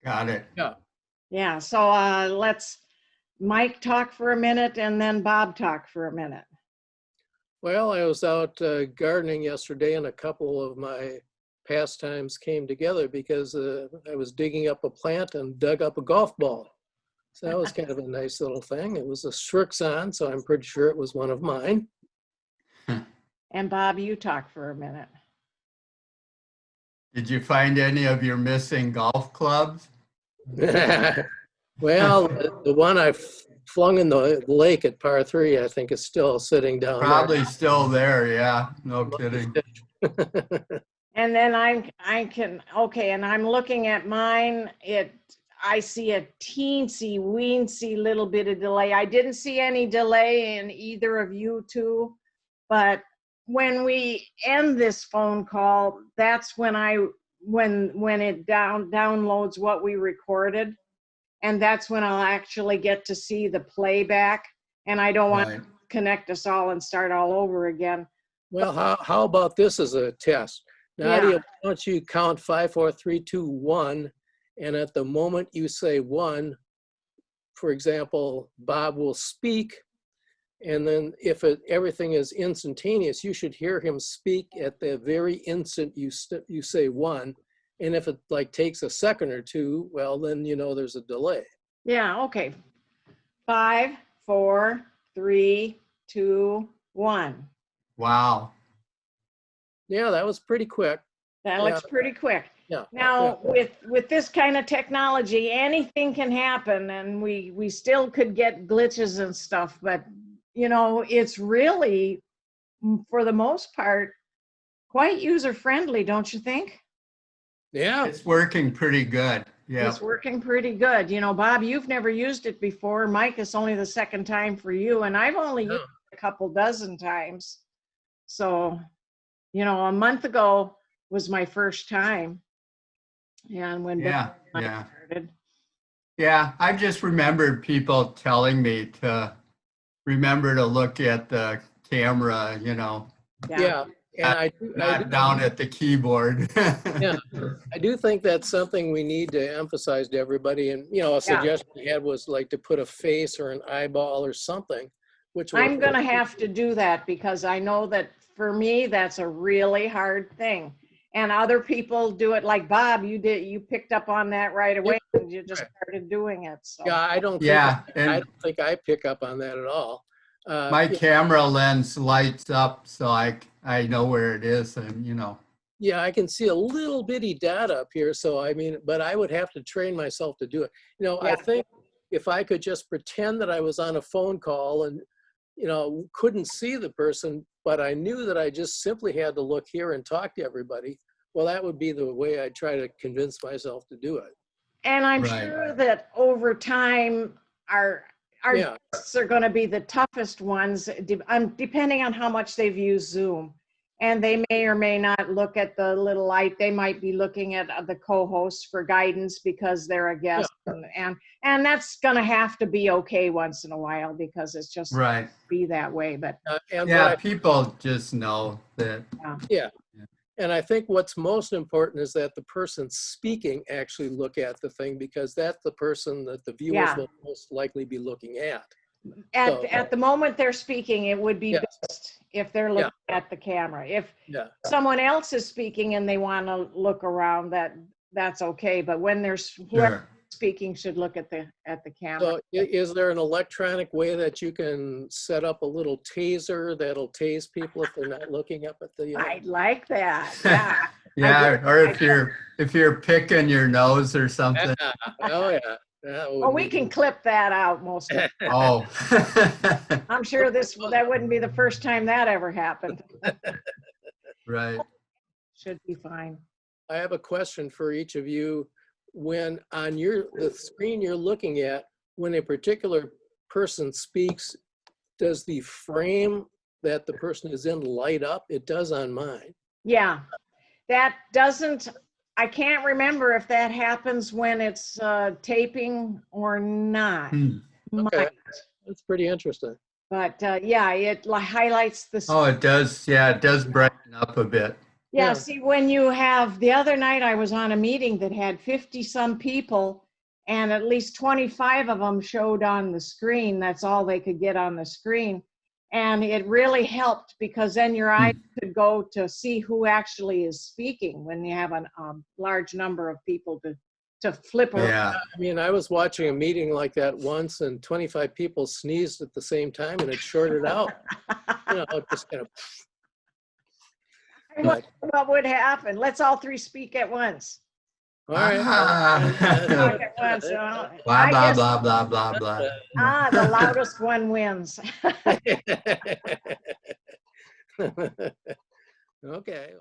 Got it. Yeah. Yeah, so let's Mike talk for a minute and then Bob talk for a minute. Well, I was out gardening yesterday and a couple of my pastimes came together because I was digging up a plant and dug up a golf ball. So that was kind of a nice little thing. It was a Shrixon, so I'm pretty sure it was one of mine. And Bob, you talk for a minute. Did you find any of your missing golf clubs? Well, the one I flung in the lake at par 3, I think is still sitting down Probably still there, yeah. No kidding. there. And then and I'm looking at mine. I see a teensy weensy little bit of delay. I didn't see any delay in either of you two, but when we end this phone call, that's when when it downloads what we recorded, and that's when I'll actually get to see the playback, and I don't want to connect us all and start all over again. Well, how about this as a test? Nadia, Yeah. why don't you count 5, 4, 3, 2, 1, and at the moment you say 1, for example, Bob will speak, and then if everything is instantaneous, you should hear him speak at the very instant you say 1. And if it like takes a second or two, well, then you know there's a delay. Yeah, okay. 5, 4, 3, 2, 1. Wow. Yeah, that was pretty quick. That looks pretty quick. Yeah. Now, with this kind of technology, anything can happen, and we still could get glitches and stuff, but you know, it's really, for the most part, quite user-friendly, don't you think? Yeah. It's working pretty good. Yeah. It's working pretty good. You know, Bob, you've never used it before. Mike, it's only the second time for you, and I've only used it a couple dozen times. So, you know, a month ago was my first time. And when Yeah, Ben yeah. started. Yeah, I just remembered people telling me to remember to look at the camera, you know, Yeah. And not down at the keyboard. yeah, I do think that's something we need to emphasize to everybody. And, you know, a suggestion I had was like to put a face or an eyeball or something, which I'm going to have to do that because I know that for me, that's a really hard thing. And other people do it like Bob, you picked up on that right away and you just started doing it. So. Yeah, I don't think I pick up on that at all. My camera lens lights up, so I know where it is, and you know. Yeah, I can see a little bitty dot up here. So I mean, but I would have to train myself to do it. You know, I think if I could just pretend that I was on a phone call and, you know, couldn't see the person, but I knew that I just simply had to look here and talk to everybody. Well, that would be the way I try to convince myself to do it. And I'm sure that over time, our guests are going to be the toughest ones, depending on how much they've used Zoom. And they may or may not look at the little light. They might be looking at the co-hosts for guidance because they're a guest. And that's going to have to be okay once in a while because it's just be that way. But people just know that. Yeah. And I think what's most important is that the person speaking actually look at the thing because that's the person that the viewers will most likely be looking at. At the moment they're speaking, it would be best if they're looking at the camera. If someone else is speaking and they want to look around, that's okay. But when there's whoever speaking should look at the camera. So is there an electronic way that you can set up a little taser that'll tase people if they're not looking up at the I'd like that. Yeah. Or if you're picking your nose or something. Oh yeah. Well, we can clip that out most of the time. I'm sure that wouldn't be the first time that ever happened. Right. Should be fine. I have a question for each of you. When on the screen you're looking at, when a particular person speaks, does the frame that the person is in light up? It does on mine. Yeah, that doesn't, I can't remember if that happens when it's taping or not. Okay, that's pretty interesting. But yeah, it highlights the. Oh, it does. Yeah, it does brighten up a bit. Yeah, Yeah. see, when you have, the other night I was on a meeting that had 50 some people and at least 25 of them showed on the screen. That's all they could get on the screen. And it really helped because then your eyes could go to see who actually is speaking when you have a large number of people to flip around. Yeah. I mean, I was watching a meeting like that once and 25 people sneezed at the same time and it shorted out. You know, it just kind of, What would happen? Let's all three speak at once. all right. Talk at once. Blah, I blah, guess, blah, blah, blah, blah. the loudest one wins. Okay.